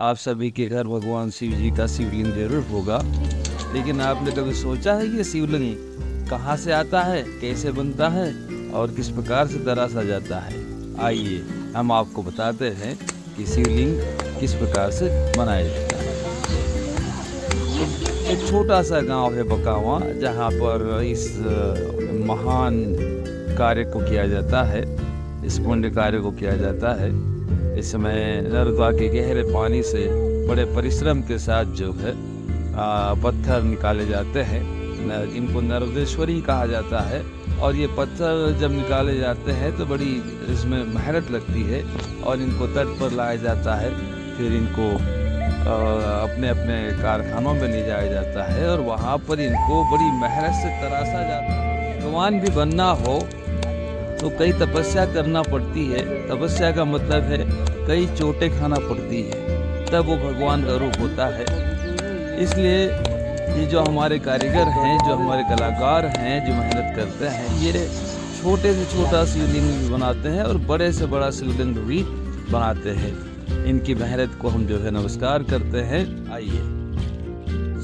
आप सभी के घर भगवान शिव जी का शिवलिंग जरूर होगा। लेकिन आपने कभी सोचा है कि शिवलिंग कहाँ से आता है, कैसे बनता है और किस प्रकार से तराशा जाता है? आइए हम आपको बताते हैं कि शिवलिंग किस प्रकार से बनाया जाता है। एक छोटा सा गांव है बकावा, जहां पर इस महान कार्य को किया जाता है, इस पुण्य कार्य को किया जाता है। इस समय नर्मदा के गहरे पानी से बड़े परिश्रम के साथ जो है पत्थर निकाले जाते हैं। इनको नर्मदेश्वरी कहा जाता है। और ये पत्थर जब निकाले जाते हैं तो बड़ी इसमें मेहनत लगती है और इनको तट पर लाया जाता है। फिर इनको अपने अपने कारखानों में ले जाया जाता है और वहाँ पर इनको बड़ी मेहनत से तराशा जाता है। भगवान भी बनना हो तो कई तपस्या करना पड़ती है। तपस्या का मतलब है कई चोटें खाना पड़ती है, तब वो भगवान का रूप होता है। इसलिए ये जो हमारे कारीगर हैं, जो हमारे कलाकार हैं, जो मेहनत करते हैं, ये छोटे से छोटा शिवलिंग भी बनाते हैं और बड़े से बड़ा शिवलिंग भी बनाते हैं। इनकी मेहनत को हम जो है नमस्कार करते हैं। आइए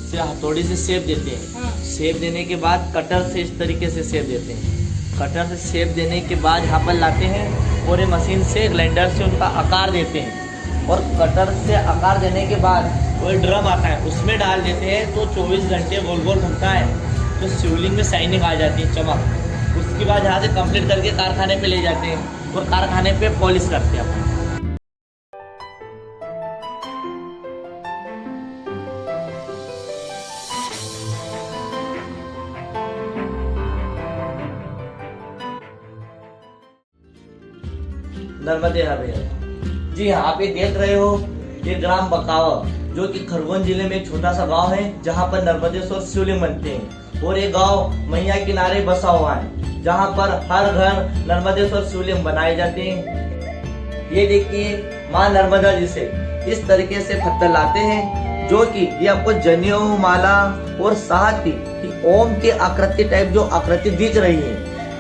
से हथौड़ी से शेप देते हैं। शेप देने के बाद कटर से इस तरीके से शेप देते हैं। कटर से शेप देने के बाद यहाँ पर लाते हैं और ये मशीन से ग्राइंडर से उनका आकार देते हैं। और कटर से आकार देने के बाद वो ड्रम आता है, उसमें डाल देते हैं तो 24 घंटे गोल गोल घूमता है तो शिवलिंग में शाइनिंग आ जाती है, चमक। उसके बाद यहाँ से कंप्लीट करके कारखाने पे ले जाते हैं और कारखाने पे पॉलिश करते हैं अपन। नर्मदे हर जी हाँ, आप ये देख रहे हो, ये ग्राम बकावा जो कि खरगोन जिले में एक छोटा सा गांव है जहां पर नर्मदेश्वर शिवलिंग बनते हैं। और ये गांव मैया किनारे बसा हुआ है जहां पर हर घर नर्मदेश्वर शिवलिंग बनाए जाते हैं। ये देखिए माँ नर्मदा जी से इस तरीके से पत्थर लाते हैं जो कि ये आपको जनेऊ माला और साथ ही ओम के आकृति टाइप जो आकृति दिख रही है,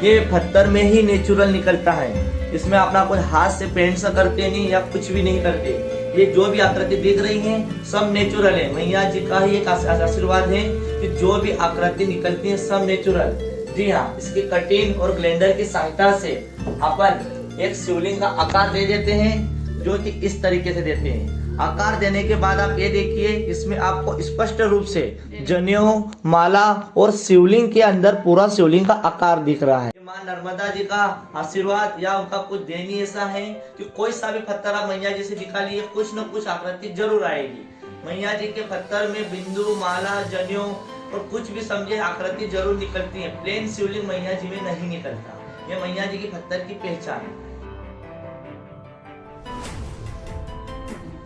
ये पत्थर में ही नेचुरल निकलता है। इसमें अपना कोई हाथ से पेंट सा करते नहीं या कुछ भी नहीं करते। ये जो भी आकृति दिख रही है सब नेचुरल है। मैया जी का ही एक आशीर्वाद है कि जो भी आकृति निकलती है सब नेचुरल। जी हाँ, इसकी कटिंग और ग्राइंडर की सहायता से अपन एक शिवलिंग का आकार दे देते हैं जो कि इस तरीके से देते हैं। आकार देने के बाद आप ये देखिए, इसमें आपको स्पष्ट रूप से जनेऊ माला और शिवलिंग के अंदर पूरा शिवलिंग का आकार दिख रहा है। माँ नर्मदा जी का आशीर्वाद या उनका कुछ देनी ऐसा है कि कोई सा भी पत्थर आप मैया जी से निकालिए, कुछ न कुछ आकृति जरूर आएगी। मैया जी के पत्थर में बिंदु, माला, जनेऊ और कुछ भी समझे आकृति जरूर निकलती है। प्लेन शिवलिंग मैया जी में नहीं निकलता। ये मैया जी की पत्थर की पहचान है।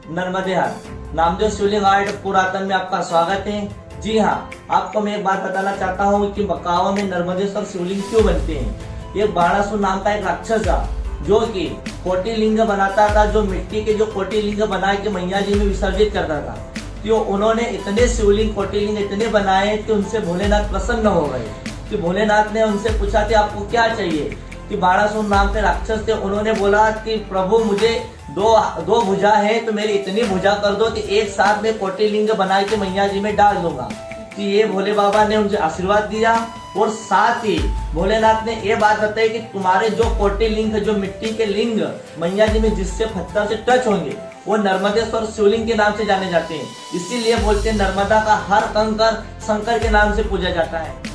नर्मदे हार नामदेव शिवलिंग आर्ट पुरातन में आपका स्वागत है। जी हाँ, आपको मैं एक बात बताना चाहता हूँ कि बकावा में नर्मदेश्वर शिवलिंग क्यों बनते हैं। ये बाणासुर नाम का एक राक्षस था जो कि कोटि लिंग बनाता था, जो मिट्टी के जो कोटि लिंग बना के मैया जी में विसर्जित करता था। तो उन्होंने इतने शिवलिंग, कोटि लिंग इतने बनाए कि उनसे भोलेनाथ प्रसन्न हो गए। कि भोलेनाथ ने उनसे पूछा कि आपको क्या चाहिए। कि बाणासुर नाम के राक्षस थे, उन्होंने बोला कि प्रभु मुझे दो भुजा है तो मेरी इतनी भुजा कर दो कि एक साथ में कोटि लिंग बना के मैया जी में डाल दूंगा। कि ये भोले बाबा ने उनसे आशीर्वाद दिया और साथ ही भोलेनाथ ने ये बात बताई कि तुम्हारे जो कोटि लिंग, जो मिट्टी के लिंग मैया जी में जिससे पत्थर से टच होंगे वो नर्मदेश्वर शिवलिंग के नाम से जाने जाते हैं। इसीलिए बोलते हैं नर्मदा का हर कंकर शंकर के नाम से पूजा जाता है।